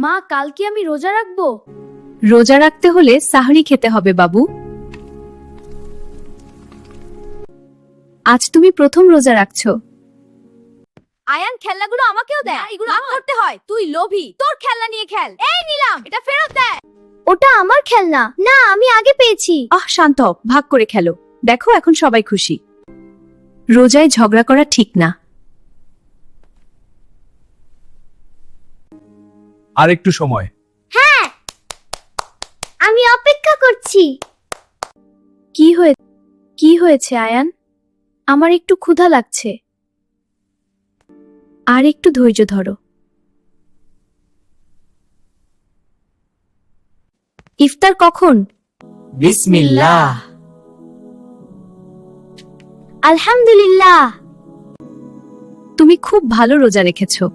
মা, কাল কি আমি রোজা রাখবো? রোজা রাখতে হলে সাহরি খেতে হবে বাবু। আজ তুমি প্রথম রোজা রাখছো। আয়ান, খেলনাগুলো আমাকেও দে। এগুলো ভাগ করতে হয়। তুই লোভী, তোর খেলনা নিয়ে খেল। এই নিলাম, এটা ফেরত দে। ওটা আমার খেলনা না, আমি আগে পেয়েছি। শান্ত হও, ভাগ করে খেলো। দেখো এখন সবাই খুশি। রোজায় ঝগড়া করা ঠিক না। আর একটু সময়। হ্যাঁ, আমি অপেক্ষা করছি। কি হয়েছে আয়ান? আমার একটু ক্ষুধা লাগছে। আর একটু ধৈর্য ধরো। ইফতার কখন? বিসমিল্লাহ। আলহামদুলিল্লাহ। তুমি খুব ভালো রোজা রেখেছো।